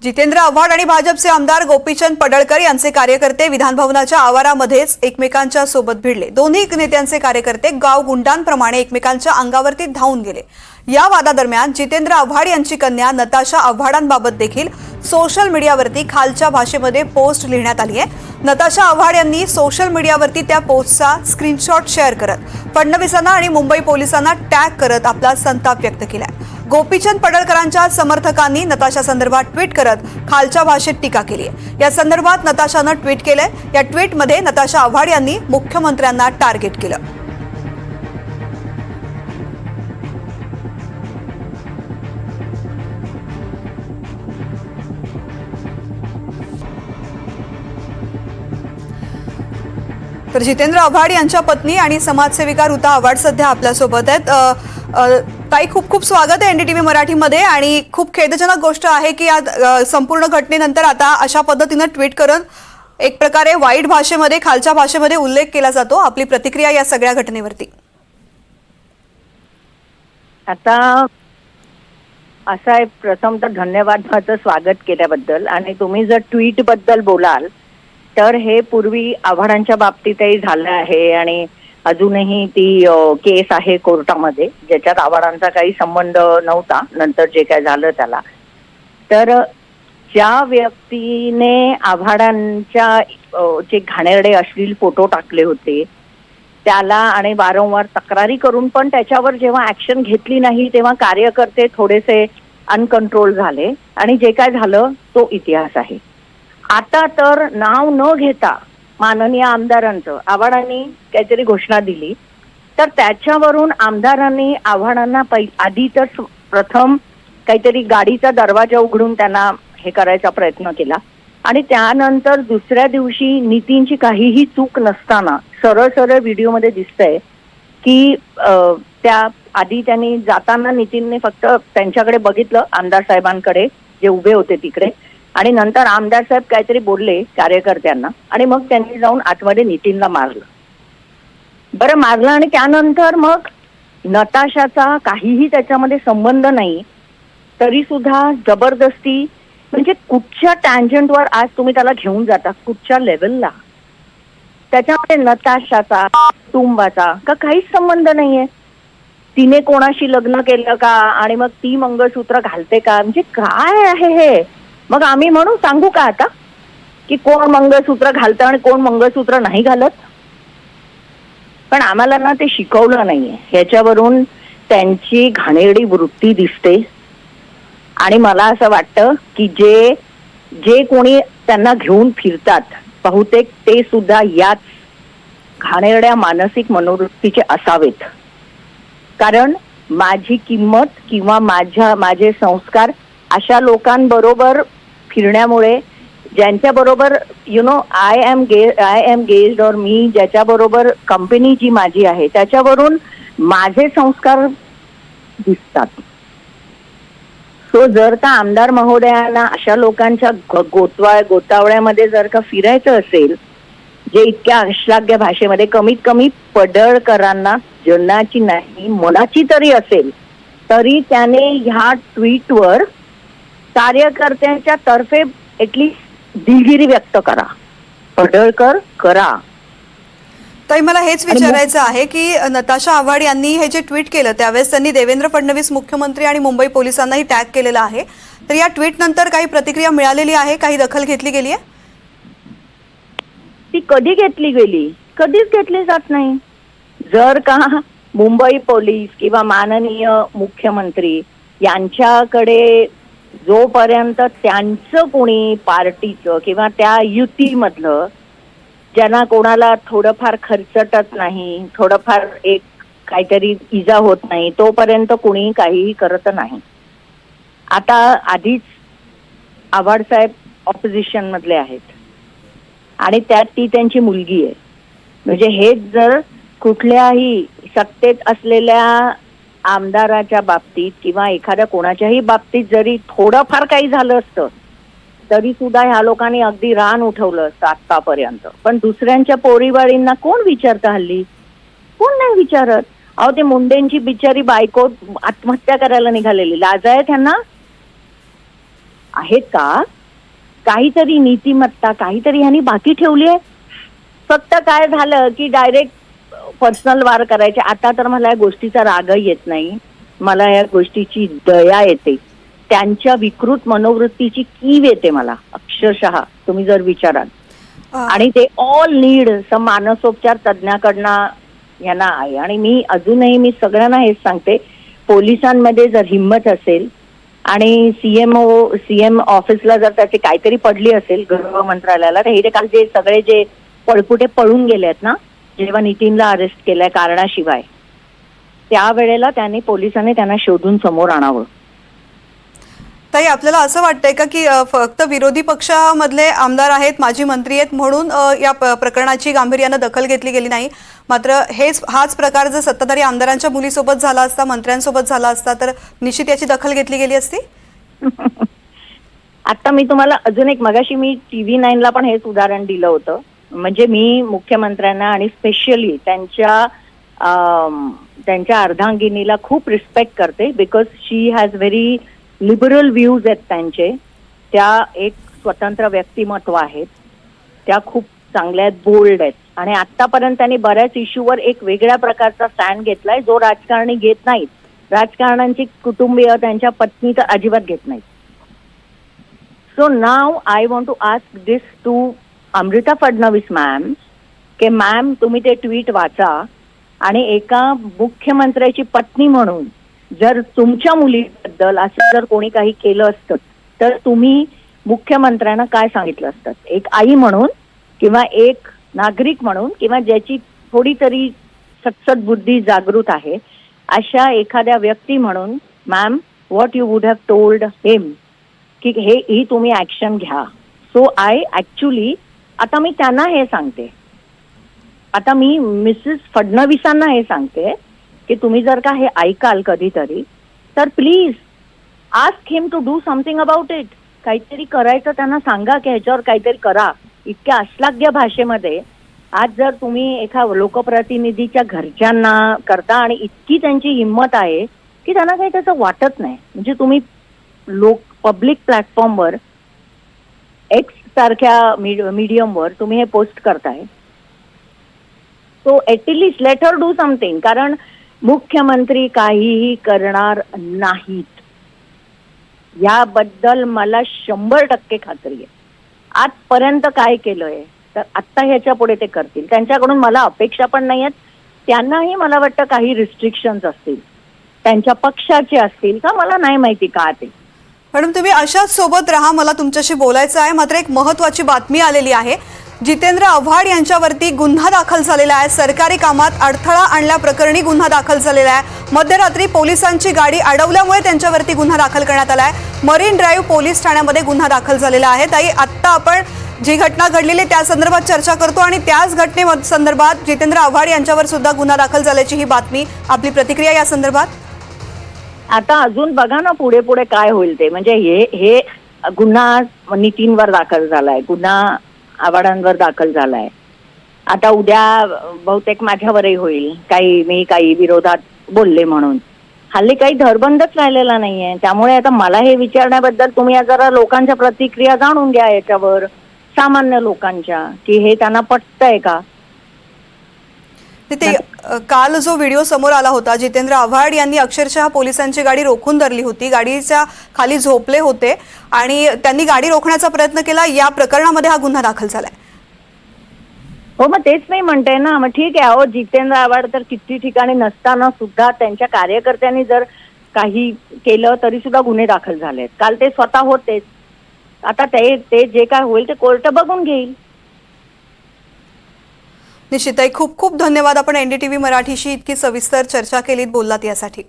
जितेंद्र आव्हाड आणि भाजपचे आमदार गोपीचंद पडळकर यांचे कार्यकर्ते विधानभवनाच्या आवारामध्येच एकमेकांच्या सोबत भिडले। दोन्ही नेत्यांचे कार्यकर्ते गाव गुंडांप्रमाणे एकमेकांच्या अंगावरती धावून गेले। या वादादरम्यान जितेंद्र आव्हाड यांची कन्या नताशा आव्हाडांबाबत देखील सोशल मीडियावरती खालच्या भाषेमध्ये पोस्ट लिहिण्यात आली आहे। नताशा आव्हाड यांनी सोशल मीडियावरती त्या पोस्टचा स्क्रीनशॉट शेअर करत फडणवीसांना आणि मुंबई पोलिसांना टॅग करत आपला संताप व्यक्त केलाय। गोपीचंद पडळकरांच्या समर्थकांनी नताशा संदर्भात ट्विट करत खालच्या भाषेत टीका केली आहे। या संदर्भात नताशानं ट्विट केलंय। या ट्विटमध्ये नताशा आव्हाड यांनी मुख्यमंत्र्यांना टार्गेट केलं। तर जितेंद्र आव्हाड यांच्या पत्नी आणि समाजसेविका ऋता आव्हाड सध्या आपल्यासोबत आहेत। ताई, खूप खूप स्वागत आहे एनडीटीव्ही मराठीमध्ये। आणि खूप खेदजनक गोष्ट आहे की या संपूर्ण घटनेनंतर आता अशा पद्धतीने ट्विट करून एक प्रकारे वाईट भाषेमध्ये खालच्या भाषेमध्ये उल्लेख केला जातो। आपली प्रतिक्रिया या सगळ्या घटनेवरती? आता असा आहे, प्रथम तर धन्यवाद माझं स्वागत केल्याबद्दल। आणि तुम्ही जर ट्विट बद्दल बोलाल तर हे पूर्वी आव्हाडांच्या बाबतीतही झालं आहे आणि अजूनही ती केस आहे कोर्टामध्ये, ज्याच्यात आव्हाडांचा काही संबंध नव्हता, नंतर जे काय झालं त्याला। तर ज्या व्यक्तीने आव्हाडांच्या जे घाणेरडे अश्लील फोटो टाकले होते त्याला आणि वारंवार तक्रारी करून पण त्याच्यावर जेव्हा ऍक्शन घेतली नाही तेव्हा कार्यकर्ते थोडेसे अनकंट्रोल झाले आणि जे काय झालं तो इतिहास आहे। आता तर नाव न घेता माननीय आमदारांचं आव्हाडांनी काहीतरी घोषणा दिली, तर त्याच्यावरून आमदारांनी आव्हाडांना आधी तर प्रथम काहीतरी गाडीचा दरवाजा उघडून त्यांना हे करायचा प्रयत्न केला आणि त्यानंतर दुसऱ्या दिवशी नितीनची काहीही चूक नसताना सरळ सरळ व्हिडिओमध्ये दिसतंय की त्या आधी त्यांनी जाताना नितीनने फक्त त्यांच्याकडे बघितलं, आमदार साहेबांकडे जे उभे होते तिकडे, आणि नंतर आमदार साहेब काहीतरी बोलले कार्यकर्त्यांना आणि मग त्यांनी जाऊन आतमध्ये नितीनला मारलं। बरं, मारलं आणि त्यानंतर मग नताशाचा काहीही त्याच्यामध्ये संबंध नाही तरी सुद्धा जबरदस्ती, म्हणजे कुठच्या टँजंटवर आज तुम्ही त्याला घेऊन जाता, कुठच्या लेवलला? त्याच्यामध्ये नताशाचा कुटुंबाचा का काहीच संबंध नाहीये। तिने कोणाशी लग्न केलं का आणि मग ती मंगळसूत्र घालते का? म्हणजे काय आहे हे? मग आम्ही म्हणून सांगू का आता की कोण मंगळसूत्र घालतं आणि कोण मंगळसूत्र नाही घालत? पण आम्हाला ना ते शिकवलं नाहीये, ह्याच्यावरून त्यांची घाणेरडी वृत्ती दिसते। आणि मला असं वाटतं की जे कोणी त्यांना घेऊन फिरतात बहुतेक ते सुद्धा याच घाणेरड्या मानसिक मनोवृत्तीचे असावेत। कारण माझी किंमत किंवा माझे संस्कार अशा लोकांबरोबर फिरण्यामुळे, ज्यांच्या बरोबर आय एम गेज्ड और मी ज्याच्या बरोबर कंपनी जी माझी आहे त्याच्यावरून माझे संस्कार दिसतात। सो जर का आमदार महोदयांना अशा लोकांच्या गोतावळ्यामध्ये जर का फिरायचं असेल जे इतक्या अश्लाघ्य भाषेमध्ये, कमीत कमी पडळकरांना जनाची नाही मनाची तरी असेल, तरी त्याने ह्या ट्विटवर कार्यकर्त्यांच्या तर्फे एटलीस्ट दिलगिरी व्यक्त करा, पडळकर करा। ताई, मला हेच विचारायचं आहे की नताशा आव्हाड यांनी हे जे ट्विट केलं त्यावेळेस त्यांनी देवेंद्र फडणवीस मुख्यमंत्री आणि मुंबई पोलिसांनाही टॅग केलेलं आहे, तर या ट्विट नंतर काही प्रतिक्रिया मिळालेली आहे? काही दखल घेतली गेली आहे? ती कधी घेतली गेली? कधीच घेतली जात नाही। जर का मुंबई पोलीस किंवा माननीय मुख्यमंत्री यांच्याकडे जोपर्यंत त्यांचं कोणी पार्टीचं किंवा त्या युतीमधलं ज्यांना कोणाला थोडंफार खर्चटत नाही, थोडंफार एक काहीतरी इजा होत नाही, तोपर्यंत कोणी काहीही करत नाही। आता आधीच आव्हाड साहेब ऑपोजिशन मधले आहेत आणि त्यात ती त्यांची मुलगी आहे, म्हणजे हेच जर कुठल्याही सत्तेत असलेल्या आमदाराच्या बाबतीत किंवा एखाद्या कोणाच्याही बाबतीत जरी थोडंफार काही झालं असतं तरी सुद्धा ह्या लोकांनी अगदी रान उठवलं असतं आतापर्यंत। पण दुसऱ्यांच्या पोरीबाळींना कोण विचारतं हल्ली? कोण नाही विचारत। अहो, ते मुंडेंची बिचारी बायको आत्महत्या करायला निघालेली, लाज आहे त्यांना? आहेत का? काहीतरी नीतिमत्ता, काहीतरी ह्यांनी बाकी ठेवली आहे. फक्त काय झालं की डायरेक्ट पर्सनल वार करायचे. आता तर मला या गोष्टीचा रागही येत नाही, मला या गोष्टीची दया येते. त्यांच्या विकृत मनोवृत्तीची कीव येते मला अक्षरशः, तुम्ही जर विचाराल. आणि ते ऑल नीड सम मानसोपचार तज्ञाकडनं यांना आहे. आणि मी अजूनही मी सगळ्यांना हेच सांगते, पोलिसांमध्ये जर हिंमत असेल आणि सीएम ऑफिसला जर त्याची काहीतरी पडली असेल गृह मंत्रालयाला, तर हे काल जे सगळे जे पळपुटे पळून गेलेत ना, जेव्हा नितीनला अरेस्ट केलंय कारणाशिवाय, त्यावेळेला पोलिसांनी त्यांना शोधून समोर आणावं. ताई, आपल्याला असं वाटतंय का की फक्त विरोधी पक्षामधले आमदार आहेत, माजी मंत्री आहेत म्हणून या प्रकरणाची गांभीर्यानं दखल घेतली गेली नाही, मात्र हाच प्रकार जर सत्ताधारी आमदारांच्या मुलीसोबत झाला असता, मंत्र्यांसोबत झाला असता, तर निश्चित याची दखल घेतली गेली असती? आता मी तुम्हाला अजून एक, मगाशी मी TV9ला पण हेच उदाहरण दिलं होतं. म्हणजे मी मुख्यमंत्र्यांना आणि स्पेशली त्यांच्या अर्धांगिनीला खूप रिस्पेक्ट करते, because she has very liberal views आहेत त्यांचे. त्या एक स्वतंत्र व्यक्तिमत्व आहेत, त्या खूप चांगल्या आहेत, बोल्ड आहेत. आणि आतापर्यंत त्यांनी बऱ्याच इश्यूवर एक वेगळ्या प्रकारचा स्टँड घेतलाय, जो राजकारणी घेत नाहीत. राजकारण्यांची कुटुंबीय, त्यांच्या पत्नी तर अजिबात घेत नाहीत. So now I want to ask this to Amruta Fadnavis ma'am, की मॅम तुम्ही ते ट्विट वाचा आणि एका मुख्यमंत्र्याची पत्नी म्हणून जर तुमच्या मुलीबद्दल असं जर कोणी काही केलं असतं, तर तुम्ही मुख्यमंत्र्यांना काय सांगितलं असतं? एक आई म्हणून किंवा एक नागरिक म्हणून किंवा ज्याची थोडी तरी सत्सद बुद्धी जागृत आहे, अशा एखाद्या व्यक्ती म्हणून ma'am, what you would have told him की ही तुम्ही ऍक्शन घ्या. सो आय ऍक्च्युली आता मी त्यांना हे सांगते, आता मी मिसेस फडणवीसांना हे सांगते की तुम्ही जर का हे ऐकाल कधीतरी, तर please ask him to do something about it. काहीतरी करायचं त्यांना सांगा की ह्याच्यावर काहीतरी करा. इतक्या अश्लाघ्य भाषेमध्ये आज जर तुम्ही एका लोकप्रतिनिधीच्या घरच्यांना करता आणि इतकी त्यांची हिंमत आहे की त्यांना काही त्याचं वाटत नाही. म्हणजे तुम्ही पब्लिक प्लॅटफॉर्मवर, एक्स सारख्या मीडियमवर तुम्ही हे पोस्ट करताय, so at least let her do something. कारण मुख्यमंत्री काहीही करणार नाहीत याबद्दल मला 100% खात्री आहे. आजपर्यंत काय केलंय, तर आत्ता ह्याच्या पुढे ते करतील. त्यांच्याकडून मला अपेक्षा पण नाही आहेत. त्यांनाही मला वाटतं काही रिस्ट्रिक्शन्स असतील, त्यांच्या पक्षाचे असतील का, मला नाही माहिती का ते. मॅडम, तुम्ही अशाच सोबत राहा, मला तुमच्याशी बोलायचं आहे. मात्र एक महत्त्वाची बातमी आलेली आहे. जितेंद्र आव्हाड यांच्यावरती गुन्हा दाखल झालेला आहे. सरकारी कामात अडथळा आणल्याप्रकरणी गुन्हा दाखल झालेला आहे. मध्यरात्री पोलिसांची गाडी अडवल्यामुळे त्यांच्यावरती गुन्हा दाखल करण्यात आला आहे. मरीन ड्राईव्ह पोलीस ठाण्यामध्ये गुन्हा दाखल झालेला आहे. ताई, आत्ता आपण जी घटना घडलेली त्या संदर्भात चर्चा करतो आणि त्याच घटनेसंदर्भात जितेंद्र आव्हाड यांच्यावर सुद्धा गुन्हा दाखल झाल्याची ही बातमी. आपली प्रतिक्रिया या संदर्भात? आता अजून बघा ना पुढे पुढे काय होईल ते. म्हणजे हे गुन्हा नितीनवर दाखल झालाय, गुन्हा आव्हाडांवर दाखल झालाय. आता उद्या बहुतेक माझ्यावरही होईल, मी काही विरोधात बोलले म्हणून. हल्ली काही धरबंदच राहिलेला नाहीये. त्यामुळे आता मला हे विचारण्याबद्दल तुम्ही जरा लोकांच्या प्रतिक्रिया जाणून घ्या याच्यावर, सामान्य लोकांच्या, की हे त्यांना पटतंय का. ते काल जो व्हिडिओ समोर आला होता, जितेंद्र आव्हाड यांनी अक्षरशः पोलिसांची गाडी रोखून धरली होती, गाडीच्या खाली झोपले होते आणि त्यांनी गाडी रोखण्याचा प्रयत्न केला. या प्रकरणामध्ये हा गुन्हा दाखल झालाय. हो, मग तेच नाही म्हणते ना. मग ठीक आहे, अहो जितेंद्र आव्हाड तर किती ठिकाणी नसताना सुद्धा त्यांच्या कार्यकर्त्यांनी जर काही केलं तरी सुद्धा गुन्हे दाखल झालेत. काल ते स्वतः होतेच. आता ते जे काय होईल ते कोर्ट बघून घेईल. निश्चित. खूप खूप धन्यवाद. आपण NDTV मराठीशी इतकी सविस्तर चर्चा केलीत, बोललात यासाठी.